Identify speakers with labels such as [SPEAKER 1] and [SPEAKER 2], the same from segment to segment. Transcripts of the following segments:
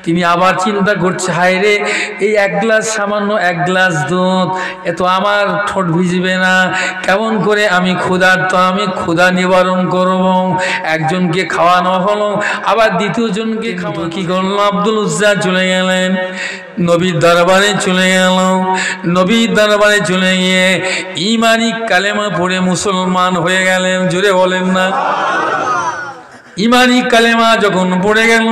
[SPEAKER 1] তিনি আবার চিন্তা করছে, হায় রে, এই এক গ্লাস, সামান্য এক গ্লাস দুধ, এ তো আমার ঠোঁট ভিজবে না, কেমন করে আমি ক্ষুধার্ত, আমি ক্ষুধা নিবারণ করব। একজনকে খাওয়ানো হলো, আবার দ্বিতীয়জনকে খাওয়া। কি করলো? আব্দুল উজ্জা চলে গেলেন, নবীর দরবারে চলে গেল। নবীর দরবারে চলে গিয়ে ঈমানি কালেমা পড়ে মুসলমান হয়ে গেলেন। জোরে বলেন না। ঈমানি কালেমা যখন পড়ে গেল,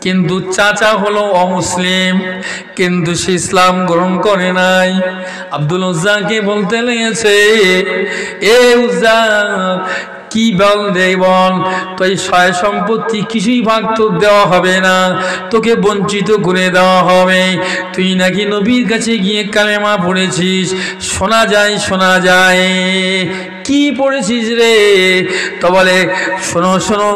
[SPEAKER 1] কিন্তু চাচা হলো অমুসলিম, কিন্তু সে ইসলাম গ্রহণ করে নাই। আব্দুল উজ্জাকে বলতে লেগেছে, এ উজ্জা, কি বল রে বল, তো এই সয় সম্পত্তি কিছুই ভাগ তোর দেওয়া হবে না, তোকে বঞ্চিত করে দেওয়া হবে। তুই নাকি নবীর কাছে গিয়ে কালেমা পড়েছিস, শোনা যায়, শোনা যায়। কি পড়েছিস রে? তো বলে, শোনো শোনো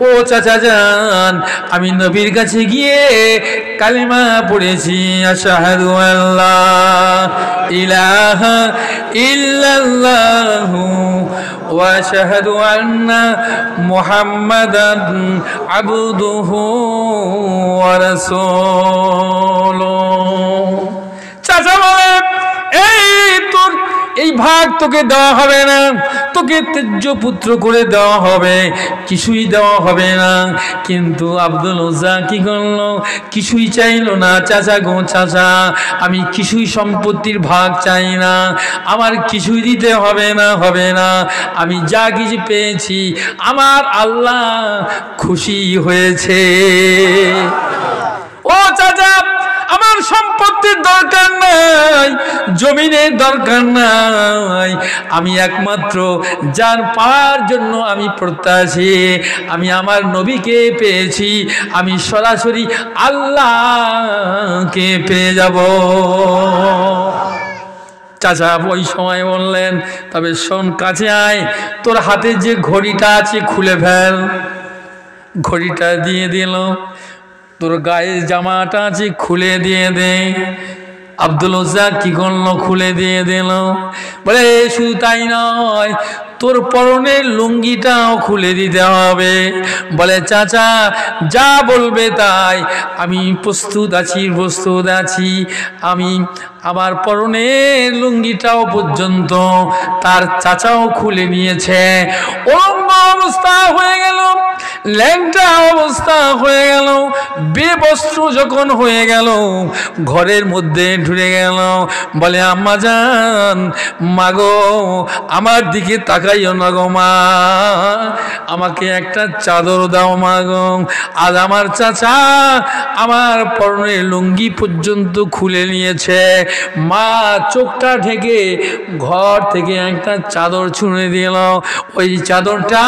[SPEAKER 1] ও চাচা যান, আমি নবীর কাছে গিয়ে কালেমা পড়েছি, আশহাদু আল্লা ইলাহা ইল্লাল্লাহু ওয়া আশহাদু আন্না মুহাম্মাদান আবদুহু ওয়া রাসূলুহু। চাচা বলে, এই ভাগ তোকে দেওয়া হবে না, তোকে তেজ্য পুত্র করে দেওয়া হবে, কিছুই দেওয়া হবে না। কিন্তু আব্দুল উজ্জা কি করলো? কিছুই চাইলো না। চাচা গো চাচা, আমি কিছুই সম্পত্তির ভাগ চাই না, আমার কিছুই দিতে হবে না, হবে না। আমি যা কিছু পেয়েছি, আমার আল্লাহ খুশি হয়েছে। ও চাচা, আমার সম্পত্তির দরকার নাই, জমিনের দরকার নাই, আমি একমাত্র যার পাওয়ার জন্য আমি প্রত্যাশী, আমি আমার নবীকে পেয়েছি, আমি সরাসরি আল্লাহকে পেয়ে যাব। চাচা ওই সময় বললেন, তবে শোন, কাছে আয়, তোর হাতে যে ঘড়িটা আছে খুলে ফেল। ঘড়িটা দিয়ে দিল। তোর গায়ের জামাটা আছে খুলে দিয়ে দে। আব্দুল উজ্জা কি করলো? খুলে দিয়ে দিল। বলে, শুধু তাই নয়, তোর পরনের লুঙ্গিটাও খুলে দিতে হবে। বলে, চাচা যা বলবে তাই, আমি প্রস্তুত আছি, প্রস্তুত আছি। আমি আমার পরনের লুঙ্গিটাও পর্যন্ত তার চাচাও খুলে নিয়েছে। উলঙ্গ অবস্থা হয়ে গেল, ল্যাংটা অবস্থা হয়ে গেল, বেবস্ত্র যখন হয়ে গেল, ঘরের মধ্যে ঢুকে গেল। বলে, আম্মা জান, মাগো, আমার দিকে তাকাইও না গো মা, আমাকে একটা চাদর দাও মা গো। আজ আমার চাচা আমার পরনের লুঙ্গি পর্যন্ত খুলে নিয়েছে। মা চোখটা ঢেকে ঘর থেকে একটা চাদর ছুঁড়ে দিল। ওই চাদরটা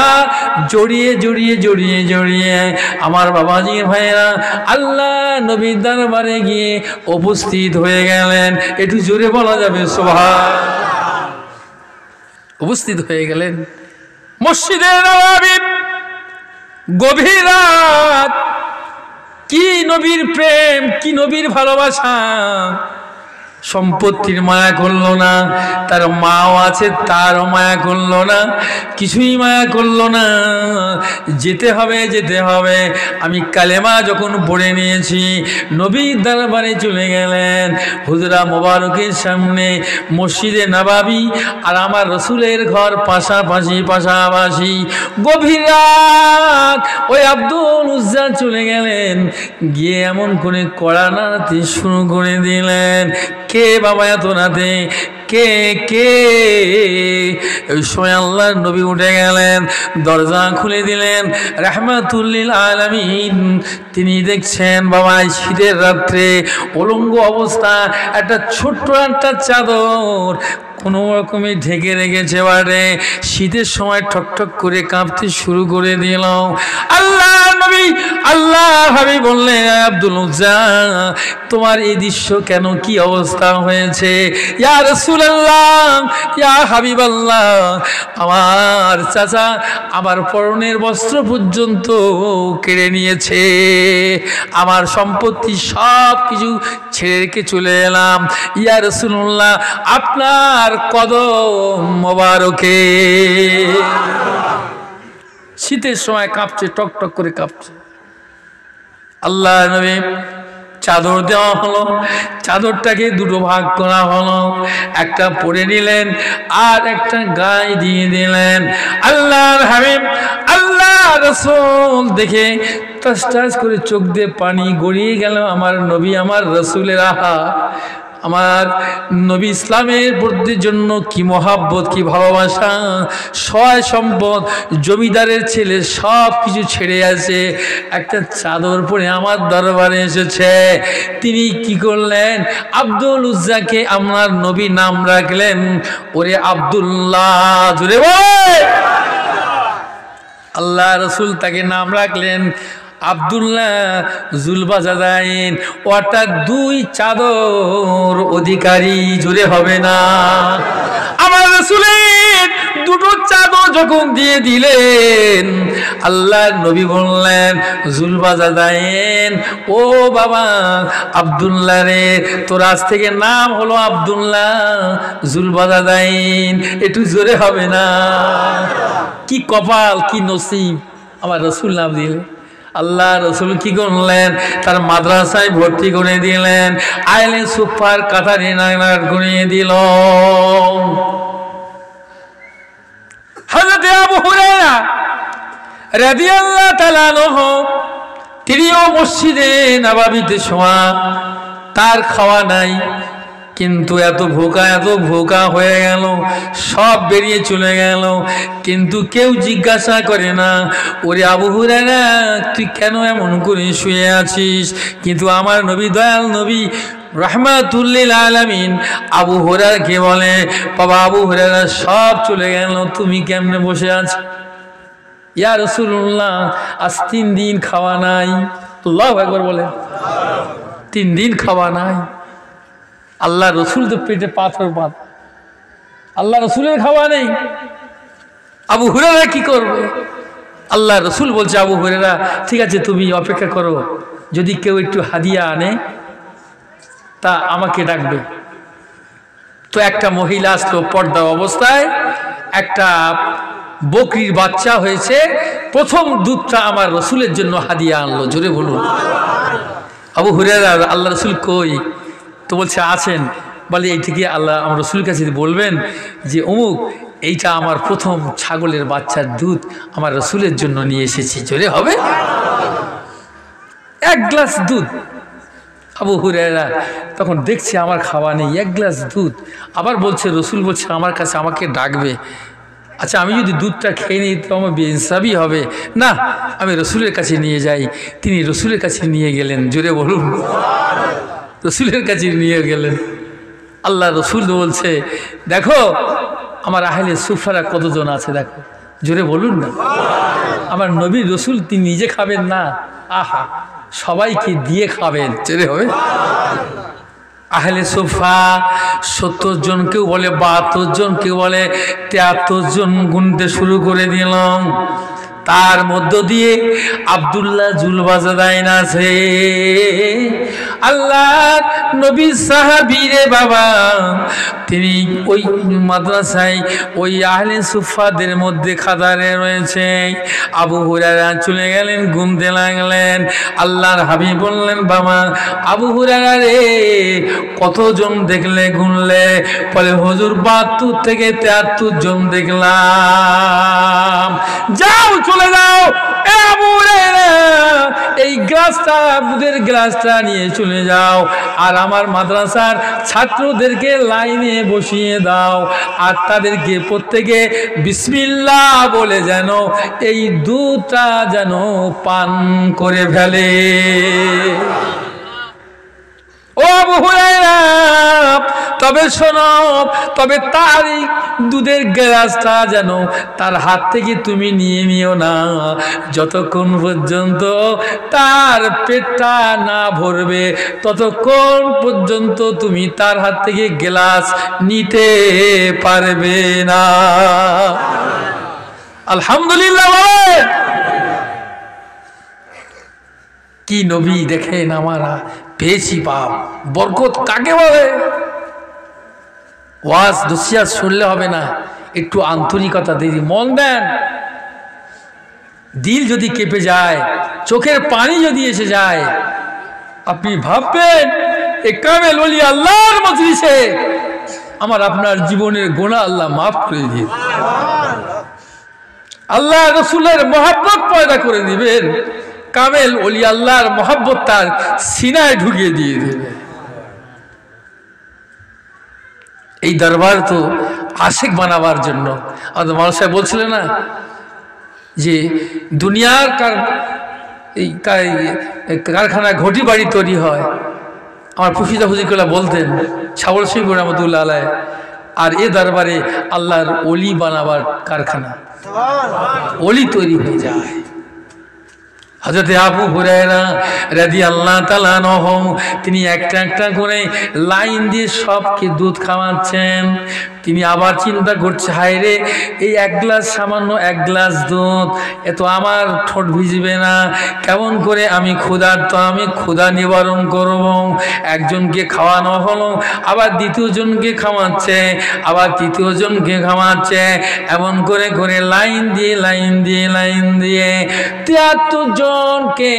[SPEAKER 1] জড়িয়ে জড়িয়ে জড়িয়ে জড়িয়ে আমার বাবাজি ভাইয়েরা আল্লাহ নবীর দরবারে গিয়ে উপস্থিত হয়ে গেলেন। একটু জোরে বলা যাবে সুবহান। উপস্থিত হয়ে গেলেন মসজিদে নববী। গভীর রাত, কি নবীর প্রেম, কি নবীর ভালোবাসা। সম্পত্তির মায়া করলো না, তার মাও আছে তারও মায়া করলো না, কিছুই মায়া করলো না। যেতে হবে, যেতে হবে। আমি কালেমা যখন পড়ে নিয়েছি, নবীর দরবারে চলে গেলেন। হুজরা মোবারকের সামনে মসজিদে নববী আর আমার রসুলের ঘর পাশাপাশি পাশাপাশি। গভীর রাত, ওই আব্দুল উজ্জা চলে গেলেন, গিয়ে এমন করে কড়া নাড়াতে শুরু করে দিলেন। কে বাবা এত রাতে? কে কে? ওই সময় আল্লাহর নবী উঠে গেলেন, দরজা খুলে দিলেন। রাহমাতুল লিল আলামিন তিনি দেখছেন, বাবা শীতের রাত্রে উলঙ্গ অবস্থা, একটা ছোট্ট একটা চাদর কোনো রকমে ঢেকে রেখেছে। বারে শীতের সময় ঠকঠক করে কাঁপতে শুরু করে দিল। আল্লাহ নবী, আল্লাহ হাবিব বললেন, আব্দুল উজ্জা, তোমার এই দৃশ্য কেন, কি অবস্থা হয়েছে? ইয়া রাসূলুল্লাহ, ইয়া হাবিবাল্লাহ, আমার চাচা আমার পরনের বস্ত্র পর্যন্ত কেড়ে নিয়েছে, আমার সম্পত্তি সব কিছু ছেড়ে রেখে চলে এলাম। ইয়া রাসূলুল্লাহ, আপনার কদম মোবারকে। শীতের সময় কাঁপছে, টক টক করে কাঁপছে। আল্লাহ নবী চাদর দেওয়া হলো, চাদরটাকে দুটো ভাগ করা হলো, একটা পরে নিলেন আর একটা গায়ে দিয়ে দিলেন। আল্লাহর হাবিব আল্লাহ রাসূল দেখে টাস টাস করে চোখ দিয়ে পানি গড়িয়ে গেল। আমার নবী আমার রাসূলের আহা, আমার নবী ইসলামের প্রতি জন্য কি মহাব্বত, কি ভালোবাসা। সয় সম্পদ, জমিদারের ছেলে সব কিছু ছেড়ে আছে, একটা চাদর পরে আমার দরবারে এসেছে। তিনি কি করলেন? আব্দুল উজ্জাকে আমার নবী নাম রাখলেন, ওরে আব্দুল্লাহ, জুড়ে বল। আল্লাহ রসুল তাকে নাম রাখলেন আব্দুল্লাহ জুলবাজাদাইন, অর্থাৎ দুই চাদর অধিকারী। জোরে হবে না? আমার রাসূলের দুটো চাদর যখন দিয়ে দিলেন, আল্লাহ নবী বললেন জুলবাজাদাইন, ও বাবা আব্দুল্লাহ রে, তোর আজ থেকে নাম হলো আব্দুল্লাহ জুলবাজাদাইন। একটু জোরে হবে না? কি কপাল, কি নসিব, আমার রাসূল নাম দিলেন। আল্লাহ রসুল কি করলেন? তার মাদ্রাসায় ভর্তি করে দিলেন, আইলে সুপার কাতারে নাগার করিয়ে দিল। হযরত আবু হুরায়রা রাদিয়াল্লাহু তাআলা আনহু, তিনিও মসজিদে নববীতে শোয়া, তার খাওয়া নাই, কিন্তু এত ভোকা হয়ে গেল, সব বেরিয়ে চলে গেল, কিন্তু কেউ জিজ্ঞাসা করে না, ওরে আবু হুরায়রা তুই কেন এমন করে শুয়ে আছিস? কিন্তু আমার নবী, দয়াল নবী রাহমাতুল্লিল আলামিন আবু হুরায়রাকে বলে, বাবা আবু হুরায়রা সব চলে গেল, তুমি কেমনে বসে আছো? ইয়া রাসূলুল্লাহ, আজ 3 দিন খাওয়া নাই। আল্লাহু আকবার বলে, 3 দিন খাওয়া নাই। আল্লাহ রসুল তো পেটে পাথর বাঁধ, আল্লাহ রসুলের খাওয়া নেই, আবু হুরায়রা কি করবে? আল্লাহ রসুল বলছে, আবু হুরায়রা ঠিক আছে, তুমি অপেক্ষা করো, যদি কেউ একটু হাদিয়া আনে তা আমাকে ডাকবে। তো একটা মহিলা আসলো পর্দা অবস্থায়, একটা বকরির বাচ্চা হয়েছে, প্রথম দুধটা আমার রসুলের জন্য হাদিয়া আনলো। জোরে বলুন। আবু হুরায়রা, আল্লাহ রসুল কই? তো বলছে আছেন। বলে এইটিকে আল্লাহ আমার রসুলের কাছে বলবেন যে অমুক, এইটা আমার প্রথম ছাগলের বাচ্চার দুধ আমার রসুলের জন্য নিয়ে এসেছি। জোরে হবে? 1 গ্লাস দুধ। আবু হুরায়রা তখন দেখছে আমার খাওয়া নেই, 1 গ্লাস দুধ। আবার বলছে, রসুল বলছে আমার কাছে আমাকে ডাকবে। আচ্ছা আমি যদি দুধটা খেয়ে নিই তো আমার বেইনসাফি হবে না, আমি রসুলের কাছে নিয়ে যাই। তিনি রসুলের কাছে নিয়ে গেলেন। জোরে বলুন। রসুলের কাছে নিয়ে গেলেন। আল্লাহ রসুল বলছে, দেখো আমার আহলে সুফারা কতজন আছে দেখো। জোরে বলুন না। আমার নবীর রসুল তিনি নিজে খাবেন না, আহা সবাইকে দিয়ে খাবেন। জোরে হবে? আহলে সুফা 70 জন, কেউ বলে 72 জন, কেউ বলে 73 জন গুনতে শুরু করে দিলাম। তার মধ্য দিয়ে আব্দুল্লাহ জুলবাজাদাইন আছে। আল্লাহ নবী সাহাবী রে বাবা, তিনি ওই মাদ্রাসায় ওই আহলে সুফাদের মধ্যে খাদারে রয়েছে। আবু হুরায়রা চলে গেলেন, গুনতে লাগলেন। আল্লাহর হাবিব বললেন, বাবা আবু হুরায়রা রে কতজন দেখলে গুনলে? বলে হুজুর 72 থেকে 73 জন দেখলাম। যাও চলে যাও, আবু হুরায়রা এই গ্লাসটা, দুধের গ্লাসটা নিয়ে চলে যাও, আর আমার মাদ্রাসার ছাত্রদেরকে লাইনে বসিয়ে দাও, আর তাদেরকে প্রত্যেকে বিসমিল্লাহ বলে যেন এই দুধটা যেন পান করে ফেলে। ও আবু হুরায়রা, তবে শোনো, তবে তার এই দুধের গ্লাসটা যেন তার হাত থেকে তুমি নিয়ে নিও না, যতক্ষণ পর্যন্ত তার পেটটা না ভরবে ততক্ষণ পর্যন্ত তুমি তার হাত থেকে গ্লাস নিতে পারবে না। আলহামদুলিল্লাহ। কি নবী দেখেন আমরা পেয়েছি। বাপ বরকত কাকে বলে? ওয়াজ নসিহত শুনলে হবে না, একটু আন্তরিকতা দিয়ে মন দেন। দিল যদি কেঁপে যায়, চোখের পানি যদি এসে যায়, আপনি ভাববেন এ কামেল ওলি আল্লাহর মজলিসে আমার আপনার জীবনের গুনাহ আল্লাহ মাফ করে দিয়ে আল্লাহ রসুলের মহব্বত পয়দা করে দিবেন। কামেল ওলি আল্লাহর মহব্বত তার সিনায় ঢুকিয়ে দিয়ে দেবে। এই দরবার তো আশিক বানাবার জন্য। আমাদের মাওলানা সাহেব বলছিলেন না যে দুনিয়ার কারখানায় ঘটি বাড়ি তৈরি হয়। আমার ফুফিদা হুজুরগুলা বলতেন, সাবল সিং রহমতুল্লাহ আলাইহি, আর এ দরবারে আল্লাহর ওলি বানাবার কারখানা, ওলি তৈরি হয়ে যায়। হযরত আবু হুরায়রা রাদিয়াল্লাহু তাআলা আনহু তিনি একটা একটা করে লাইন দিয়ে সবকে দুধ খাওয়াচ্ছেন। তিনি আবার চিন্তা করছে, হায় রে, এই এক গ্লাস, সামান্য এক গ্লাস দুধ, এ তো আমার ঠোঁট ভিজবে না, কেমন করে আমি ক্ষুধার্ত, আমি ক্ষুধা নিবারণ করব। একজনকে খাওয়ানো হলো, আবার দ্বিতীয়জনকে খাওয়াচ্ছে, আবার তৃতীয়জনকে খাওয়াচ্ছে, এমন করে করে লাইন দিয়ে লাইন দিয়ে লাইন দিয়ে ৭৩ জনকে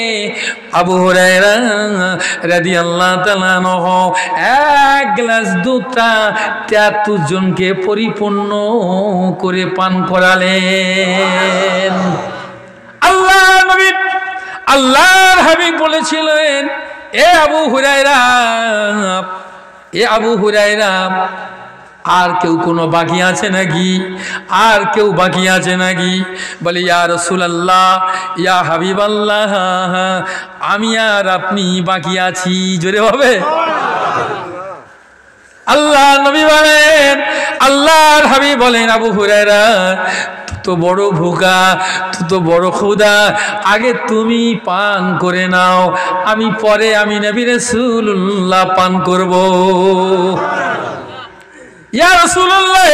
[SPEAKER 1] আবু হুরায়রা রাদিয়াল্লাহু তাআলা আনহু এক গ্লাস দুধটা ৭৩ জনকে পরিপূর্ণ করে পান করালেন। আল্লাহ নবী, আল্লাহর হাবিব বলেছিলেন, এ আবু হুরায়রা, এ আবু হুরায়রা, আর কেউ কোনো বাকি আছে নাকি? আর কেউ বাকি আছে নাকি? বলে, ইয়া রাসূলুল্লাহ, ইয়া হাবিবাল্লাহ, আমি আর আপনি বাকি আছি। জোরে হবে। আল্লাহ নবী বলেন, আল্লাহর হাবিব বলেন, আবু হুরায়রা, তুই তো বড় ভুকা, তুই তো বড় ক্ষুধা, আগে তুমি পান করে নাও, আমি পরে, আমি নবী রাসূলুল্লাহ পান করব। ইয়া রাসূলুল্লাহ,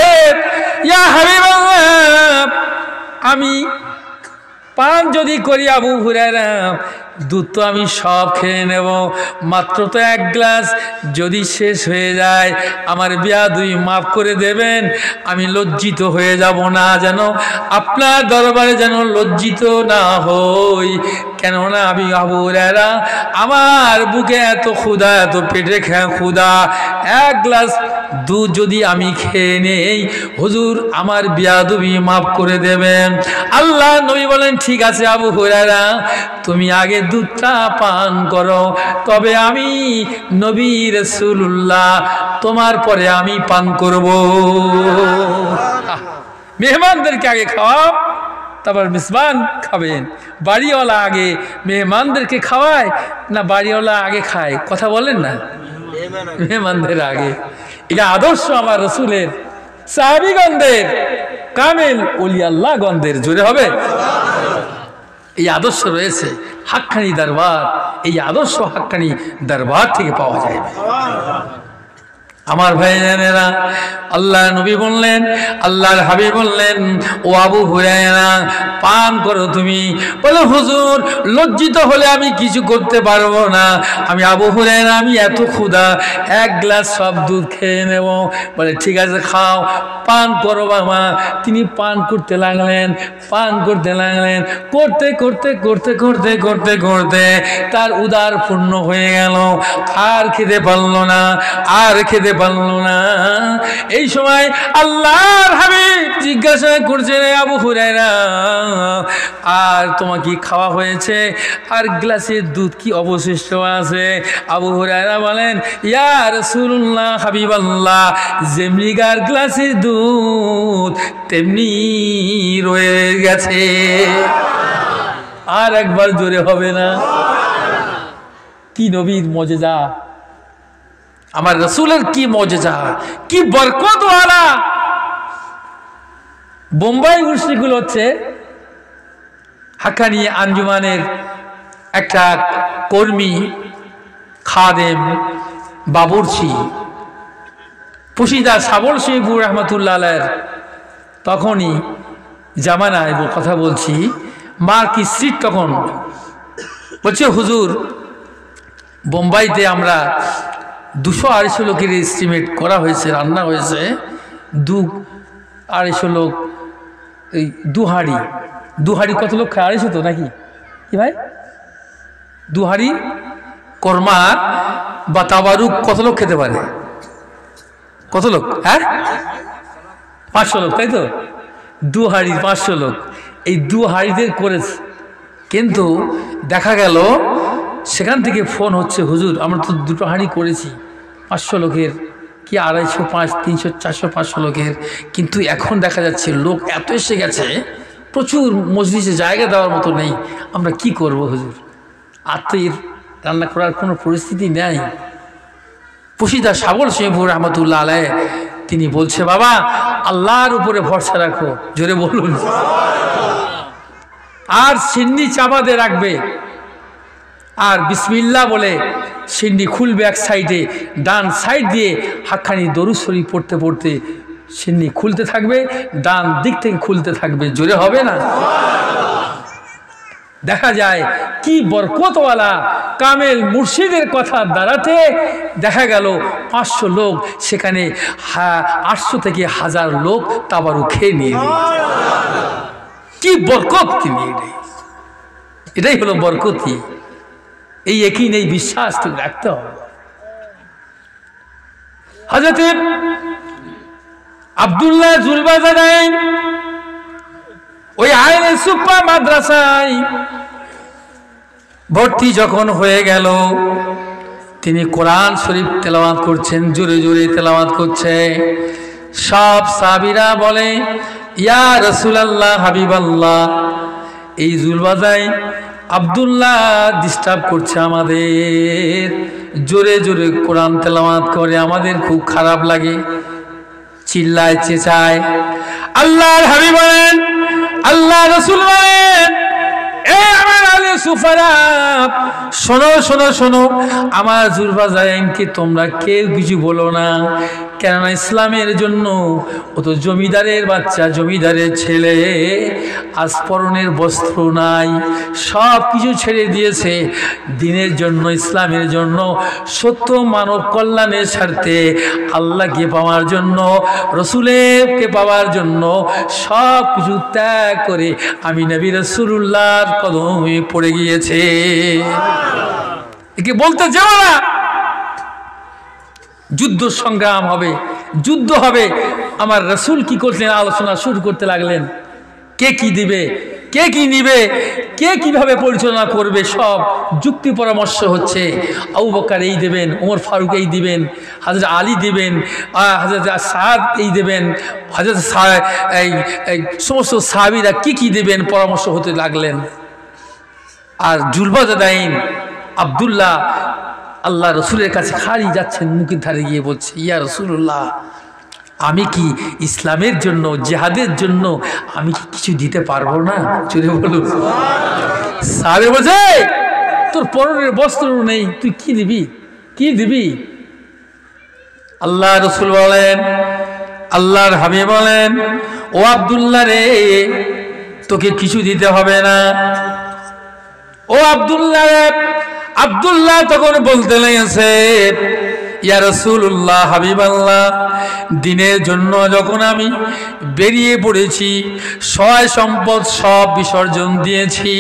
[SPEAKER 1] ইয়া হাবিবাল্লাহ, আমি পান যদি করি আবু হুরায়রা, দুধ তো আমি সব খেয়ে নেব, মাত্র তো এক গ্লাস, যদি শেষ হয়ে যায় আমার বেয়াদবি মাফ করে দেবেন, আমি লজ্জিত হয়ে যাব না, যেন আপনার দরবারে যেন লজ্জিত না হই। কেননা আমি আবু হুরায়রা, আমার বুকে এত ক্ষুধা, এত পেটে ক্ষুধা, এক গ্লাস দুধ যদি আমি খেয়ে নেই, হুজুর আমার বেয়াদবি মাফ করে দেবেন। আল্লাহ নবী বলেন, ঠিক আছে আবু হুরায়রা, তুমি আগে দুধটা পান করো, তবে আমি নবী রাসূলুল্লাহ তোমার পরে আমি পান করব। মেহমানদেরকে আগে খাওয়াও, তারপর মেজবান খাবেন। বাড়িওয়ালা আগে মেহমানদেরকে খাওয়ায় না বাড়িওয়ালা আগে খায়? কথা বলেন না, মেহমানদের আগে। এটা আদর্শ আমার রসুলের, সাহাবীগণদের, কামেল ওলি আল্লাহ গণদের। জোরে হবে। এই আদর্শ রয়েছে হাক্কানি দরবার, এই আদর্শ হাক্কানি দরবার থেকে পাওয়া যায়। আমার ভাইজানেরা, আল্লাহ নবী বললেন, আল্লাহর হাবিব বললেন, ও আবু হুরায়রা, পান করো তুমি। বলে, হুজুর লজ্জিত হলে আমি কিছু করতে পারবো না, আমি আবু হুরায়রা, আমি এত ক্ষুধা, এক গ্লাস সব দুধ খেয়ে নেব। বলে, ঠিক আছে খাও, পান করো বাবা। তিনি পান করতে লাগলেন, পান করতে লাগলেন, করতে করতে করতে করতে করতে করতে তার উদার পূর্ণ হয়ে গেল, আর খেতে পারলো না, আর খেতে পারলো না। এই সময় আল্লাহর হাবিব জিজ্ঞাসা করছে, রে আবু হুরায়রা, আর তোমার কি খাওয়া হয়েছে? আর গ্লাসের দুধ কি অবশিষ্ট আছে? আবু হুরায়রা বলেন, ইয়া রাসূলুল্লাহ, হাবিবাল্লাহ, যেমনিগার গ্লাসের দুধ তেমনি রয়ে গেছে। আর একবার জোরে হবে না? কি নবীর মজেজা, আমার রসুলের কি মজেজা, কি বরকতওয়ালা। বোম্বাই ইউনিভার্সিটিগুলো হচ্ছে হাক্কানি আঞ্জুমানের একটা কর্মী, খাদেম, বাবুর্চি, পুশিদা সাবল সিংপুর রহমতুল্লাহ আলাইহির তখনই জামানায় কথা বলছি, মার্কি স্ট্রিট তখন বলছে, হুজুর বোম্বাইতে আমরা 200-250 লোকের এস্টিমেট করা হয়েছে, রান্না হয়েছে, 200-250 লোক, এই 2 হাঁড়ি দু হাড়ি কত লোক খায়? 250 তো নাকি কি ভাই? 2 হাড়ি কর্মা বা তাবারুক কত লোক খেতে পারে? কত লোক? হ্যাঁ 500 লোক, তাই তো? 2 হাড়ি 500 লোক, এই 2 হাড়িতে করেছে। কিন্তু দেখা গেল সেখান থেকে ফোন হচ্ছে, হুজুর আমরা তো 2টো হাড়ি করেছি 500 লোকের, কি 250, 500, 300, 400, 500 লোকের, কিন্তু এখন দেখা যাচ্ছে লোক এত এসে গেছে, প্রচুর মজলিসে জায়গা দেওয়ার মতো নেই, আমরা কি করব হুজুর? আর তো এর রান্না করার কোনো পরিস্থিতি নেই। পুশিদা সাবল সিংহপুর রহমতুল্লাহ আলাইহ তিনি বলছে, বাবা আল্লাহর উপরে ভরসা রাখো, জোরে বলুন। আর সিন্নি চাপাতে রাখবে, আর বিসমিল্লাহ বলে সিন্নি খুলবে এক সাইডে, ডান সাইড দিয়ে হাক্কানি দরুদ শরীফ পড়তে পড়তে সিন্নি খুলতে থাকবে, ডান দিক থেকে খুলতে থাকবে, জোরে হবে না? দেখা যায় কি বরকতওয়ালা কামেল মুর্শিদের কথা দ্বারাতে দেখা গেল 500 লোক সেখানে 800 থেকে 1000 লোক তাবারু খেয়ে নিয়ে গেল। কি বরকত তিনি! এটাই হলো বরকতি। এই ইয়াকিন, এই বিশ্বাস তুমি রাখতে হবে। হযরত আব্দুল্লাহ জুলবাজারাই ওই আইনে সুপ্পা মাদ্রাসায় ভর্তি যখন হয়ে গেল, তিনি কোরআন শরীফ তেলাওয়াত করছেন, জোরে জোরে তেলাওয়াত করছে। সব সাহাবীরা বলে, ইয়া রাসূলুল্লাহ, হাবিবাল্লাহ, এই জুলবাজাই আব্দুল্লাহ ডিস্টার্ব করছে আমাদের, জোরে জোরে কোরআন তেলাওয়াত করে, আমাদের খুব খারাপ লাগে, চিল্লায় চেঁচায়। আল্লাহর হাবিব বলেন, আল্লাহ রাসূল বলেন, এ আমার আলে সুফারা, শোনো শোনো শোনো, আমার জুলবাজাইনকে তোমরা কেউ কিছু বলো না, কেননা ইসলামের জন্য ও তো জমিদারের বাচ্চা, জমিদারের ছেলে, আজ পরনের বস্ত্র নাই, সব কিছু ছেড়ে দিয়েছে দিনের জন্য, ইসলামের জন্য, সত্য মানব কল্যাণের স্বার্থে, আল্লাহকে পাওয়ার জন্য, রসুলকে পাওয়ার জন্য সব কিছু ত্যাগ করে আমি নবী রাসূলুল্লাহর কদমে পড়ে গিয়েছে। একে বলতে যাও না, যুদ্ধ সংগ্রাম হবে, যুদ্ধ হবে। আমার রাসূল কি করলেন? আলোচনা শুরু করতে লাগলেন, কে কি দিবে, কে কি নিবে, কে কিভাবে পরিচালনা করবে, সব যুক্তি পরামর্শ হচ্ছে। আবু বকর এই দেবেন, ওমর ফারুক এই দিবেন, হযরত আলী দিবেন, হযরত সাদ এই দেবেন, হযরত এই সমস্ত সাহাবীরা কি কি দিবেন, পরামর্শ হতে লাগলেন। আর জুলবাজাদাইন আব্দুল্লাহ আল্লাহ রসুলের কাছে খালি যাচ্ছেন, মুখের ধারে গিয়ে বলছে, ইয়া রাসূলুল্লাহ, আমি কি ইসলামের জন্য, জিহাদের জন্য আমি কি কিছু দিতে পারবো না? চলে বলুন। সাহাবী বলছে, তোর পরনের বস্ত্র নেই, তুই কি দিবি, কি দিবি? আল্লাহ রসুল বলেন, আল্লাহর হাবিব বলেন, ও আব্দুল্লাহ রে, তোকে কিছু দিতে হবে না। ও আব্দুল্লাহ রে, আব্দুল্লাহ তখন বলতে লেগেছে, ইয়া রাসূলুল্লাহ, হাবিবাল্লাহ, দিনের জন্য যখন আমি বেরিয়ে পড়েছি, সয় সম্পদ সব বিসর্জন দিয়েছি,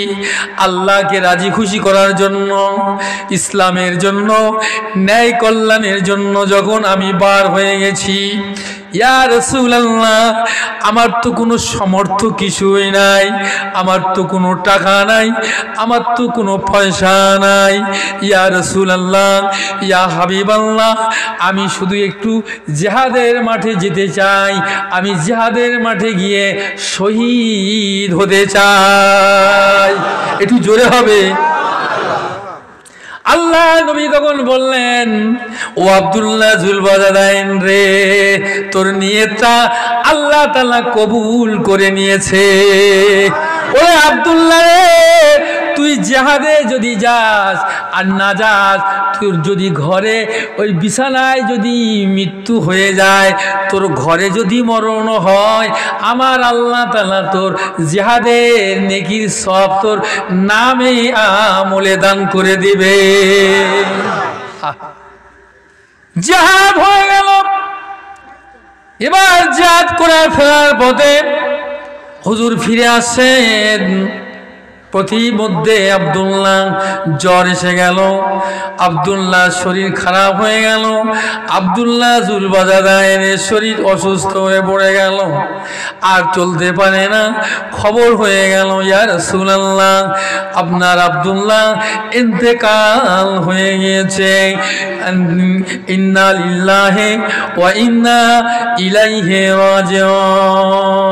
[SPEAKER 1] আল্লাহকে রাজি খুশি করার জন্য, ইসলামের জন্য, ন্যায় কল্যাণের জন্য যখন আমি বার হয়ে গেছি, ইয়া রাসূলুল্লাহ, আমার তো কোনো সামর্থ্য কিছুই নাই, আমার তো কোনো টাকা নাই, আমার তো কোনো পয়সা নাই, ইয়া রাসূলুল্লাহ, ইয়া হাবিবাল্লাহ, আমি শুধু একটু জিহাদের মাঠে যেতে চাই, আমি জিহাদের মাঠে গিয়ে শহীদ হতে চাই। একটু জোরে হবে। আল্লাহ নবী তখন বললেন, ও আব্দুল্লাহ জুলবাজাদাইন রে, তোর নিয়তটা আল্লাহ তাআলা কবুল করে নিয়েছে। ও আব্দুল্লাহ রে, তুই জিহাদে যদি যাস আর না যাস, তোর যদি ঘরে ওই বিছানায় যদি মৃত্যু হয়ে যায়, তোর ঘরে যদি মরণ হয়, আমার আল্লাহ তাআলা তোর জিহাদের নেকির সব তোর নামে আমলে দান করে দিবে। জিহাদ হয়ে গেল। এবার জিহাদ করে ফেরার পথে হুজুর ফিরে আসেন। প্রতিমধ্যে আব্দুল্লাহ জ্বর এসে গেল, আব্দুল্লাহ শরীর খারাপ হয়ে গেল, আব্দুল্লাহ জুলবাজারের শরীর অসুস্থ হয়ে পড়ে গেল, আর চলতে পারে না। খবর হয়ে গেল, ইয়া রাসূলুল্লাহ আপনার আব্দুল্লাহ ইন্তেকাল হয়ে গিয়েছে। ইন্না লিল্লাহি ওয়া ইন্না ইলাইহি রাজিউন।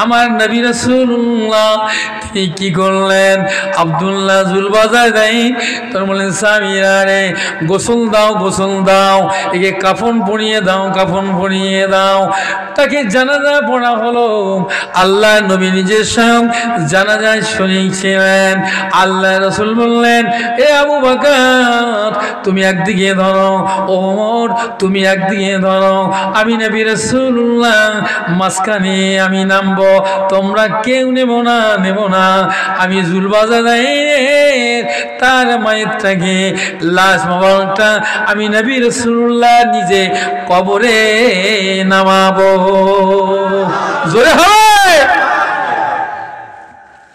[SPEAKER 1] আমার নবী রাসূলুল্লাহ তিনি কি করলেন? আব্দুল্লাহ জুলবাজার দেয়, তোর বলেন সামিরা রে গোসল দাও, গোসল দাও, একে কাফন পরিয়ে দাও, কাফন পরিয়ে দাও। তাকে জানাজা পড়া হলো। আল্লাহ নবী নিজের স্বয়ং জানাজায় শরীক ছিলেন। আল্লাহ রাসূল বললেন, এ আবু বকর তুমি একদিকে ধরো, ওমর তুমি একদিকে ধরো, আমি নবী রাসূলুল্লাহ মাঝখানে আমি নামবো, তোমরা কেউ নেব না, নেব না। আমি জুলবাজারের তার মায়েরটাকে লাশ মোবারকটা আমি নবী রাসূলুল্লাহ নিজে কবরে নামাবো। জোরে হয়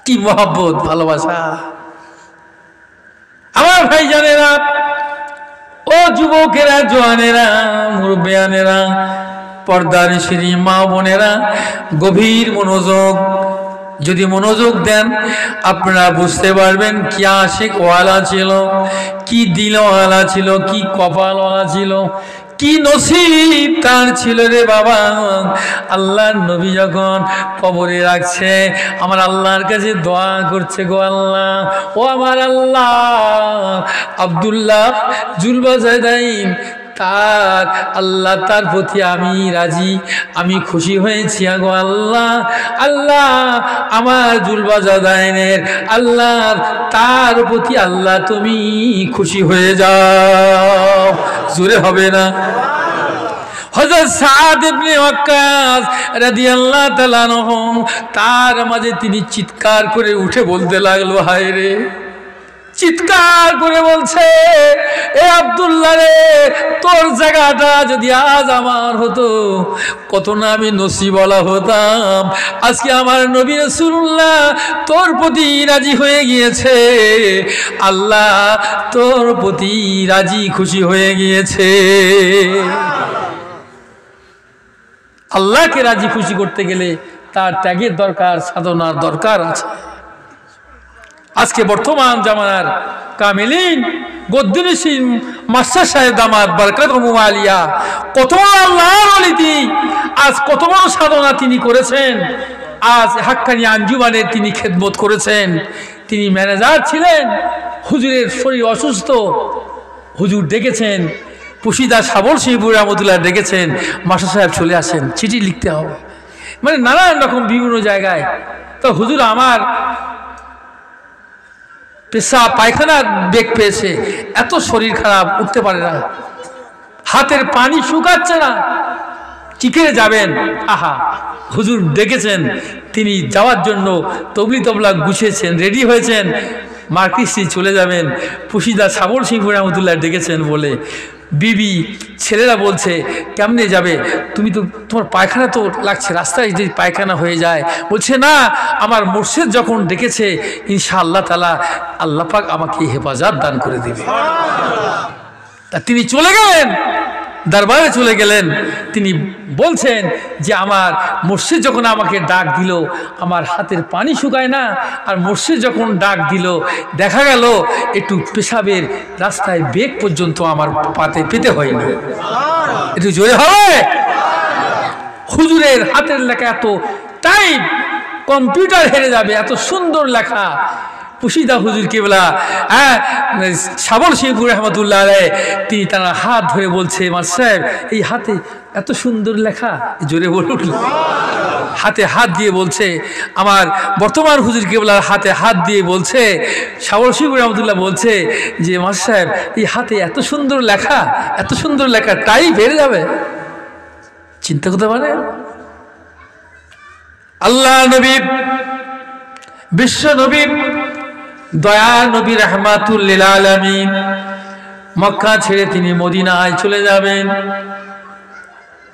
[SPEAKER 1] কি মহব্বত, ভালোবাসা। আমার ভাই জানেরা, ও যুবকেরা, জওয়ানেরা, মুরব্বিয়ানেরা, পর্দার শিরি মা বোনেরা, গভীর মনোযোগ, যদি মনোযোগ দেন আপনারা বুঝতে পারবেন কি আশিক ওয়ালা ছিল, কি দিলওয়ালা ছিল, কি কপালওয়ালা ছিল, কি নসিব তার ছিল রে বাবা। আল্লাহর নবী যখন কবরে রাখছে, আমার আল্লাহর কাছে দোয়া করছে, গো আল্লাহ, ও আমার আল্লাহ, আব্দুল্লাহ জুলবাজাইন তার আল্লাহ তার প্রতি আমি রাজি, আমি খুশি হয়েছি। আগো আল্লাহ, আল্লাহ আমার জুলবাজাদাইনের আল্লাহ তার প্রতি আল্লাহ তুমি খুশি হয়ে যাও। জোরে হবে না? হযরত সাদ ইবনে ওয়াক্কাস রাদিয়াল্লাহু তাআলা আনহু তার মাঝে তিনি চিৎকার করে উঠে বলতে লাগলো, হায় রে, চিৎকার করে বলছে, এ আব্দুল্লাহ রে, তোর জায়গাটা যদি আজ আমার হতো, কত না আমি নসিবওয়ালা হতাম। আজকে আমার নবী রাসূলুল্লাহ তোর প্রতি রাজি হয়ে গিয়েছে, আল্লাহ তোর প্রতি রাজি খুশি হয়ে গিয়েছে। আল্লাহকে রাজি খুশি করতে গেলে তার ত্যাগের দরকার, সাধনার দরকার আছে। আজকে বর্তমান জামানার কামিলিন গদ্দিনশীল মাস্টার সাহেব দামাত বরকাতুহু আলিয়া কত আল্লাহর ওলি, আজ কত বড় সাধনা তিনি করেছেন। আজ হাক্কানি আঞ্জুমানের তিনি খেদমত করেছেন। তিনি ম্যানেজার ছিলেন, হুজুরের শরীর অসুস্থ, হুজুর ডেকেছেন, পুশিদা সাবর শিবপুর রহমতুল্লাহ ডেকেছেন, মাস্টার সাহেব চলে আসেন, চিঠি লিখতে হবে, মানে নানান রকম বিভিন্ন জায়গায়। তো হুজুর আমার পেশাব পায়খানা বেগ পেয়েছে, এত শরীর খারাপ, উঠতে পারে না, হাতের পানি শুকাচ্ছে না, কি করে যাবেন? আহা, হুজুর ডেকেছেন, তিনি যাওয়ার জন্য তবলি তবলা গুছিয়েছেন, রেডি হয়েছেন, মার্কিস্ট্রি চলে যাবেন। পুশিদা সাবর সিংপুর রহমতুল্লাহ ডেকেছেন বলে বিবি ছেলেরা বলছে, কেমনে যাবে, তুমি তো, তোমার পায়খানা তো লাগছে, রাস্তায় যদি পায়খানা হয়ে যায়। বলছে, না, আমার মুর্শিদ যখন ডেকেছে, ইনশাআল্লাহ তাআলা আল্লাহ পাক আমাকে হেফাজত দান করে দেবে। তা তিনি চলে গেলেন, দরবারে চলে গেলেন। তিনি বলছেন যে আমার মুর্শিদ যখন আমাকে ডাক দিল, আমার হাতের পানি শুকায় না, আর মুর্শিদ যখন ডাক দিল, দেখা গেল একটু পেশাবের রাস্তায় বেগ পর্যন্ত আমার পাতে পেতে হয়নি। একটু জোরে হবে? হুজুরের হাতের লেখা এত টাইপ, কম্পিউটার হেরে যাবে, এত সুন্দর লেখা। পুশিদা হুজুর কেবলা সাবর শিবপুর রহমতুল্লাহ আলাইহি তিনি তার হাত ধরে বলছে, মাস্টার সাহেব এই হাতে এত সুন্দর লেখা, জোরে বলুন। হাতে হাত দিয়ে বলছে, আমার বর্তমান হুজুর কেবলার হাতে হাত দিয়ে বলছে, সাবর শিবপুর রহমতুল্লাহ বলছে যে, মাস্টার সাহেব এই হাতে এত সুন্দর লেখা, এত সুন্দর লেখা, টাইপ হেরে যাবে। চিন্তা করতে পারে? আল্লাহ নবী, বিশ্ব নবী, দয়া নবী রাহমাতুল লিল আলামিন মক্কা ছেড়ে তিনি মদিনায় চলে যাবেন।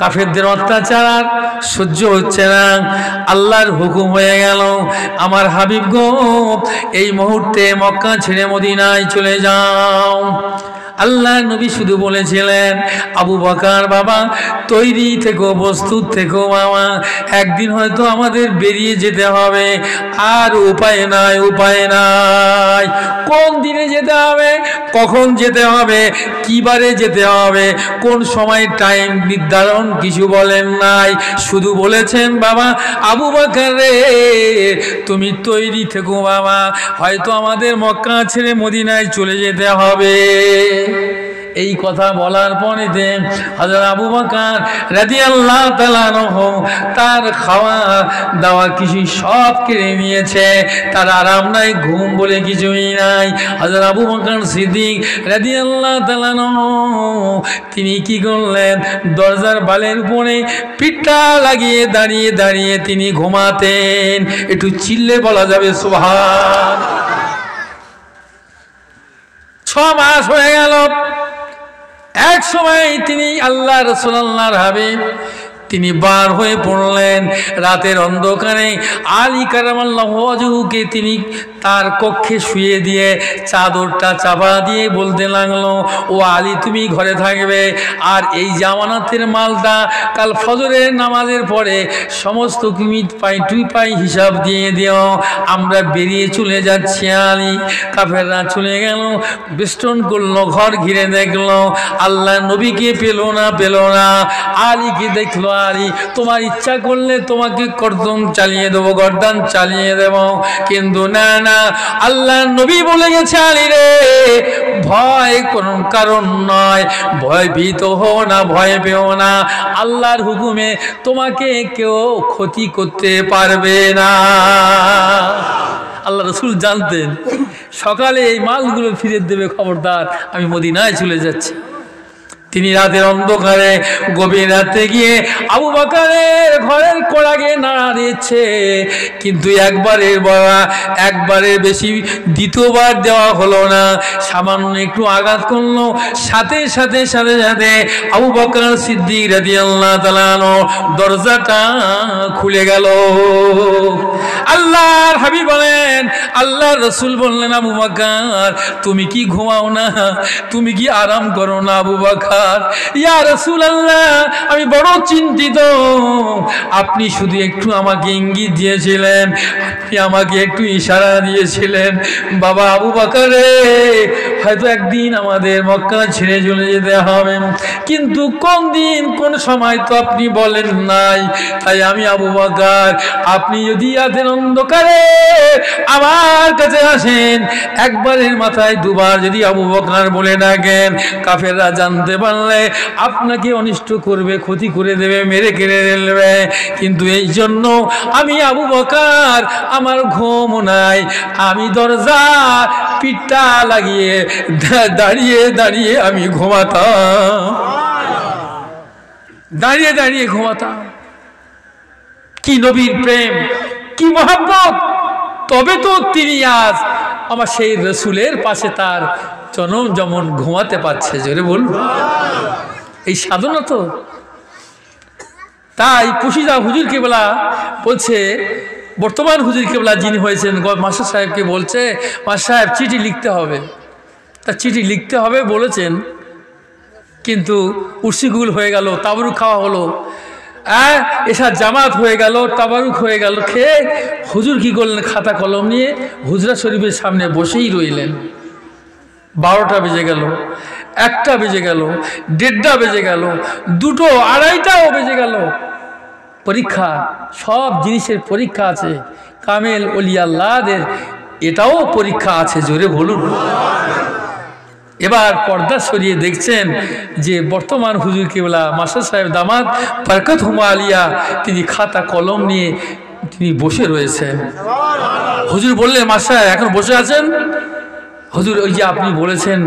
[SPEAKER 1] কাফেরদের অত্যাচার আর সহ্য হচ্ছে না। আল্লাহর হুকুম হয়ে গেল, আমার হাবিব গো এই মুহূর্তে মক্কা ছেড়ে মদিনায় চলে যাও। আল্লাহ নবী শুধু বলেছিলেন, আবু বকর বাবা তৈরি থেকো, প্রস্তুত থেকো বাবা, একদিন হয়তো আমাদের বেরিয়ে যেতে হবে, আর উপায় নাই, উপায় নাই। কোন দিনে যেতে হবে, কখন যেতে হবে, কি বারে যেতে হবে, কোন সময় টাইম নির্ধারণ কিছু বলেন নাই, শুধু বলেছেন বাবা আবু বকর রে তুমি তৈরি থেকো বাবা, হয়তো আমাদের মক্কা ছেড়ে মদিনায় চলে যেতে হবে। এই কথা বলার পরে হযরত আবু বকর রাদিয়াল্লাহু তাআলা আনহু তার খাওয়া দাওয়া কিছু সব কেড়ে নিয়েছে, তার আরাম নাই, ঘুম বলে কিছুই নাই। হযরত আবু বকর সিদ্দিক রাদিয়াল্লাহু তাআলা আনহু তিনি কি করলেন, দরজার বালের উপরে পিঠটা লাগিয়ে দাঁড়িয়ে দাঁড়িয়ে তিনি ঘুমাতেন। একটু চিল্লে বলা যাবে সুবহান। 6 মাস হয়ে গেল। এক সময় তিনি আল্লাহ রাসূল আল্লাহর হাবিব তিনি বার হয়ে পড়লেন রাতের অন্ধকারে। আলী কারামাল্লাহু ওয়াজহুকে তিনি তার কক্ষে শুয়ে দিয়ে চাদরটা চাপা দিয়ে বলতে লাগলো, ও আলী তুমি ঘরে থাকবে, আর এই জামানাতের মালটা কাল ফজরের নামাজের পরে সমস্ত কিমিত পাই টুই পাই হিসাব দিয়ে দিও, আমরা বেরিয়ে চলে যাচ্ছি। আলী কাফেররা চলে গেল, বেষ্টন করলো, ঘর ঘিরে দেখলো, আল্লাহ নবীকে পেল না, পেল না। আলীকে দেখলো, আলী তোমার ইচ্ছা করলে তোমাকে গর্দন চালিয়ে দেবো, গর্দান চালিয়ে দেব, কিন্তু না না, আল্লাহ নবী বলে গেছে আলী রে ভয় কোন কারণ নয়, ভয় ভীত হও না, ভয় পেও না, আল্লাহর হুকুমে তোমাকে কেউ ক্ষতি করতে পারবে না। আল্লাহ রসুল জানতেন সকালে এই মালগুলো ফিরে দেবে, খবরদার আমি মদিনায় চলে যাচ্ছি। তিনি রাতের অন্ধকারে গভীর রাতে গিয়ে আবু বকরের ঘরের কোড়াগে নাড়া দিচ্ছে, কিন্তু একবারের বেশি দ্বিতীয়বার দেওয়া হলো না, সামান্য একটু আঘাত করলো, সাথে সাথে আবু বকর সিদ্দিক রাদিয়াল্লাহু তাআলা দরজাটা খুলে গেল। আল্লাহর হাবিব বলেন, আল্লাহর রাসূল বললেন, আবু বকর তুমি কি ঘুমাও না, তুমি কি আরাম করো না? আবু বকর ইয়া রাসূলুল্লাহ আমি বড় চিন্তিত, আপনি শুধু একটু আমাকে ইঙ্গিত দিয়েছিলেন, আপনি আমাকে একটু ইশারা দিয়েছিলেন, বাবা আবু বকর রে হয়তো একদিন আমাদের মক্কা ছেড়ে চলে যেতে হবে, কিন্তু কোন দিন কোন সময় তো আপনি বলেন নাই। তাই আমি আবু বকর আপনি যদি রাতের অন্ধকারে আমার কাছে আসেন, একবারের মাথায় দুবার যদি আবু বকর বলে ডাকেন, কাফেররা জানতে পারলে আপনাকে অনিষ্ট করবে, ক্ষতি করে দেবে, মেরে কেড়ে নেবে, কিন্তু এই জন্য আমি আবু বকর আমার ঘুম নাই, আমি দরজা পিঠটা লাগিয়ে দাঁড়িয়ে দাঁড়িয়ে আমি ঘুমাতাম, দাঁড়িয়ে দাঁড়িয়ে ঘুমাতাম। কি নবীর প্রেম, কি মহব্বত! তবে তো তিনি আজ আমার সেই রসুলের পাশে তার জনম যেমন ঘুমাতে পারছে, জোরে বলুন, এই সাধনা তো। তাই পুশিদা হুজুর কেবলা বলছে, বর্তমান হুজুর কেবলা যিনি হয়েছেন মাস্টার সাহেবকে বলছে, মাস্টার সাহেব চিঠি লিখতে হবে, তা চিঠি লিখতে হবে বলেছেন, কিন্তু উর্সিগুল হয়ে গেল, তাবরুক খাওয়া হলো, এসা জামাত হয়ে গেল, তাবারুক হয়ে গেল, খেয়ে হুজুর কি করলেন, খাতা কলম নিয়ে হুজরা শরীফের সামনে বসেই রইলেন। 12টা বেজে গেল, 1টা বেজে গেল, 1:30টা বেজে গেল, 2টো 2:30টাও বেজে গেল। পরীক্ষা, সব জিনিসের পরীক্ষা আছে, কামেল ওলি আল্লাহদের এটাও পরীক্ষা আছে, জোরে বলুন। এবার পর্দা সরিয়ে দেখছেন যে বর্তমান হুজুর কেবলা মাস্টার সাহেব দামাত বরকত হুমা আলিয়া তিনি খাতা কলম নিয়ে তিনি বসে রয়েছেন। হুজুর বললেন, মাস্টার এখন বসে আছেন? হুজুর ওই যে আপনি বলেছেন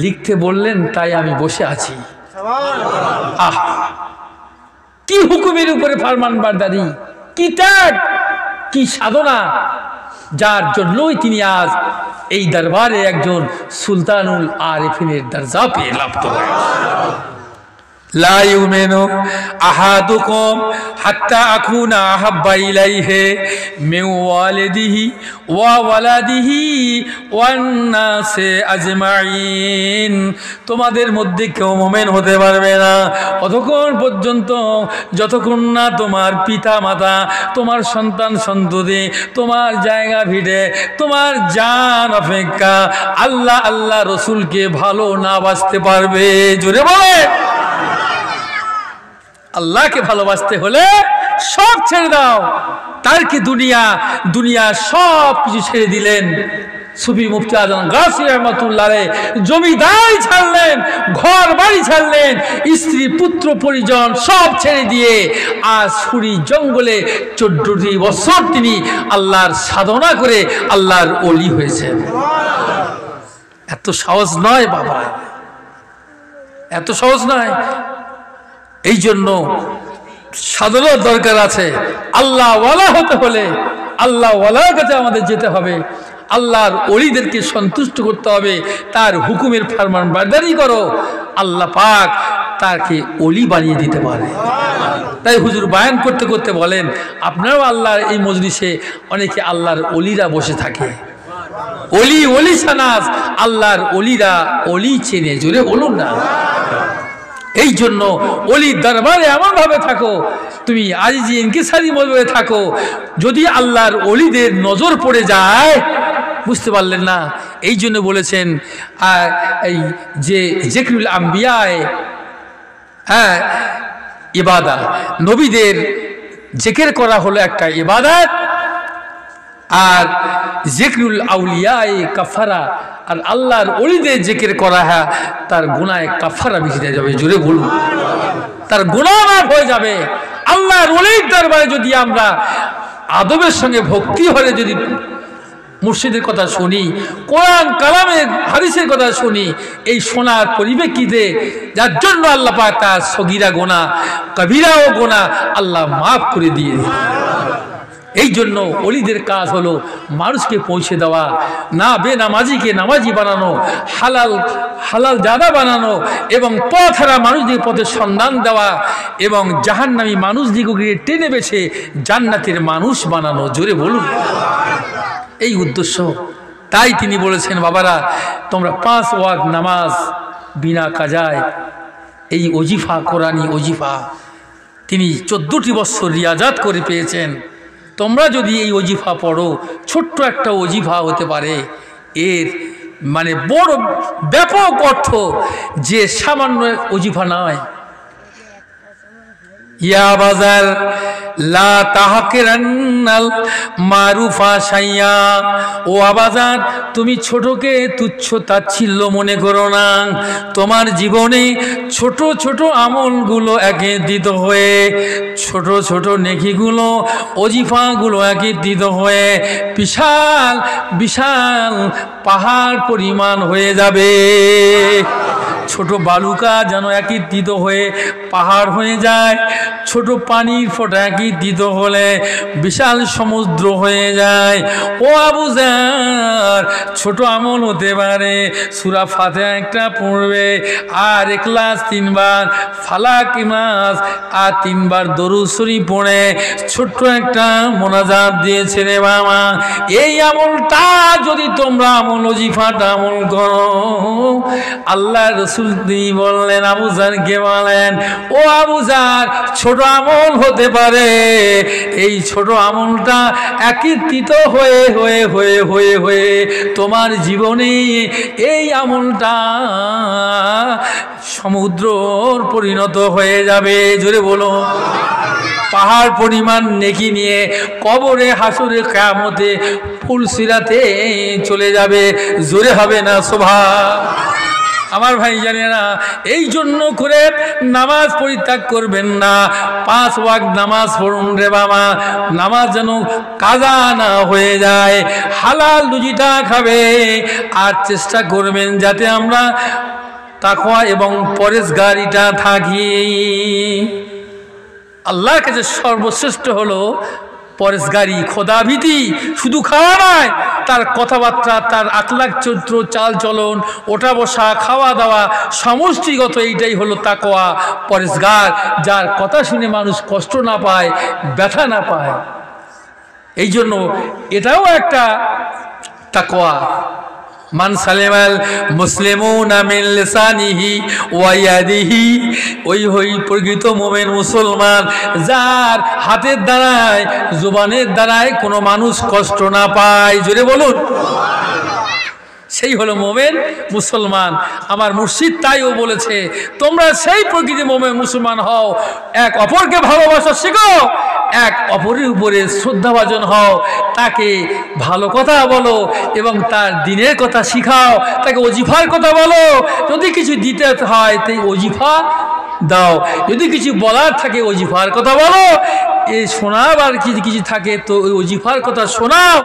[SPEAKER 1] লিখতে বললেন, তাই আমি বসে আছি। আহ, কি হুকুমের উপরে ফরমানবারদারি, কি ত্যাগ, কি সাধনা, যার জন্যই তিনি আজ এই দরবারে একজন সুলতানুল আরিফিনের দরজা পেয়ে লাভ লা ইউমিনু আহাদুকুম হাত্তা আকুনা আহাব্বা ইলাইহি মিন ওয়ালিদিহি ওয়া ওয়ালাদিহি ওয়ান নাসি আজমাইন। তোমাদের মধ্যে কেউ মুমিন হতে পারবে না ততক্ষণ পর্যন্ত যতক্ষণ না তোমার পিতা মাতা, তোমার সন্তান সন্ততি, তোমার জায়গা ভিটে, তোমার জান অপেক্ষা আল্লাহ আল্লাহ রসুলকে ভালো না বাসতে পারবে। জোরে বলে। আল্লাহকে ভালোবাসতে হলে সব ছেড়ে দাও। তার কি দুনিয়া দুনিয়া সব কিছু ছেড়ে দিলেন। সুফি মুফতি আজম গাছি রহমাতুল্লাহ আলাইহি জমিদারি ছাড়লেন, ঘর বাড়ি ছাড়লেন, স্ত্রী পুত্র পরিজন সব ছেড়ে দিয়ে আজ সুরি জঙ্গলে 14টি বছর তিনি আল্লাহর সাধনা করে আল্লাহর ওলি হয়েছেন। এত সহজ নয় বাবা, এত সহজ নয়। এই জন্য সাধনার দরকার আছে। আল্লাহ ওয়ালা হতে হলে আল্লাহ ওয়ালার কাছে আমাদের যেতে হবে। আল্লাহর ওলিদেরকে সন্তুষ্ট করতে হবে, তার হুকুমের ফরমান বারদারি করো, আল্লাহ পাক তাকে ওলি বানিয়ে দিতে পারে। তাই হুজুর বায়ান করতে করতে বলেন, আপনারাও আল্লাহর এই মজলিসে অনেকে আল্লাহর ওলিরা বসে থাকে। ওলি ওলি সানাস, আল্লাহর ওলিরা ওলি চেনে। জোরে বলুন না। এই জন্য ওলির দরবারে এমনভাবে থাকো, তুমি আজিজি ইনকিসারি ভাবে থাকো, যদি আল্লাহর ওলিদের নজর পড়ে যায়। বুঝতে পারলেন না? এই জন্য বলেছেন এই যে জিকরুল আম্বিয়ায়ে হ্যাঁ ইবাদত, নবীদের জিকির করা হলো একটা ইবাদত, আর জিকরুল আউলিয়ায়ে কাফারা, আর আল্লাহর ওলিদের জিকির করা হয় তার গুনাহে কাফারা মিটে যাবে। জোরে বলুন, তার গুনাহ মাফ হয়ে যাবে। আল্লাহর ওলির দরবারে যদি আমরা আদবের সঙ্গে ভক্তি ভরে যদি মুর্শিদের কথা শুনি, কোরআন কালামের হাদিসের কথা শুনি, এই শোনার পরিপ্রেক্ষিতে যার জন্য আল্লাহ পাক তার সগীরা গুনাহ কবিরাও গুনাহ আল্লাহ মাফ করে দিয়ে। এই জন্য ওলিদের কাজ হলো মানুষকে পৌঁছে দেওয়া, না বেনামাজিকে নামাজি বানানো, হালাল হালাল জাদা বানানো, এবং পথহারা মানুষদের পথে সন্ধান দেওয়া, এবং জাহান্নামী মানুষদিগকে টেনে বেছে জান্নাতের মানুষ বানানো। জোরে বলুন, এই উদ্দেশ্য। তাই তিনি বলেছেন, বাবারা তোমরা 5 ওয়াক্ত নামাজ বিনা কাজায়, এই ওজিফা কোরআনি ওজিফা তিনি 14টি বছর রিয়াজাত করে পেয়েছেন। তোমরা যদি এই ওজিফা পড়ো, ছোট্ট একটা ওজিফা হতে পারে, এর মানে বড় ব্যাপক অর্থ যে সামান্য ওজিফা নয়। ইয়া বাজার লা তাহকিরান্নাল মারুফা শাইয়া, ও আবাজার তুমি ছোটকে তুচ্ছ তাচ্ছিল্য মনে করো না। তোমার জীবনে ছোট ছোট আমলগুলো একত্রিত হয়ে, ছোট ছোট নেকিগুলো ওজিফাগুলো একত্রিত হয়ে বিশাল বিশাল পাহাড় পরিমাণ হয়ে যাবে। ছোট বালুকা যেন একত্রিত হয়ে পাহাড় হয়ে যায়, ছোট পানির ফোঁটা একত্রিত হলে বিশাল সমুদ্র হয়ে যায়। ও আবু যার, ছোট আমল হতে পারে সূরা ফাতিহা একটা পড়বে, আর ইখলাস 3 বার, ফালাক নাস আর 3 বার দরুদ শরীফ পড়ে ছোট্ট একটা মোনাজাত দিয়েছে রে বাবা। এই আমলটা যদি তোমরা আমল ওজিফাটা আমল করো, আল্লাহ রাসূল তিনি বললেন, আবু যারকে বলেন, ও আবু যার ছোট আমল হতে পারে, এই ছোট আমলটা একত্রিত হয়ে হয়ে হয়ে হয়ে হয়ে তোমার জীবনে এই আমলটা সমুদ্রর পরিণত হয়ে যাবে। জোরে বলো, পাহাড় পরিমাণ নেকি নিয়ে কবরে হাসরে কিয়ামতে ফুলসিরাতে চলে যাবে। জোরে হবে না সুবহান। আমার ভাই জানে না, এই জন্য করে নামাজ পরিত্যাগ করবেন না। 5 ওয়াক্ত নামাজ পড়ুন রে বাবা, নামাজ যেন কাজা না হয়ে যায়। হালাল রুজিটা খাবে, আর চেষ্টা করবেন যাতে আমরা তাকওয়া এবং পরেজগারিটা থাকি। আল্লাহর কাছে সর্বশ্রেষ্ঠ হলো পরেশগারি, খোদাভীতি, শুধু খাওয়া নয়, তার কথাবার্তা, তার আখলাক চরিত্র, চাল চলন, ওঠা বসা, খাওয়া দাওয়া, সমষ্টিগত এইটাই হলো তাকওয়া, পরেশগার, যার কথা শুনে মানুষ কষ্ট না পায়, ব্যথা না পায়। এই জন্য এটাও একটা তাকওয়া। মান সালেমাল মুসলিমুনা মিন লিসানিহি ওয়া ইয়াদিহি, ওই প্রকৃত মুমিন মুসলমান যার হাতের দ্বারায়, জবানের দ্বারায় কোনো মানুষ কষ্ট না পায়। জোরে বলুন, সেই হলো মোমেন মুসলমান। আমার মুর্শিদ তাইও বলেছে, তোমরা সেই প্রকৃতি মোমেন মুসলমান হও, এক অপরকে ভালোবাসা শেখো, এক অপরের উপরে শ্রদ্ধাভাজন হও, তাকে ভালো কথা বলো এবং তার দিনের কথা শিখাও, তাকে ওজিফার কথা বলো। যদি কিছু দিতে হয় তাই ওজিফা দাও, যদি কিছু বলার থাকে ওজিফার কথা বলো, এ শোনাবার কিছু থাকে তো ওই ওজিফার কথা শোনাও।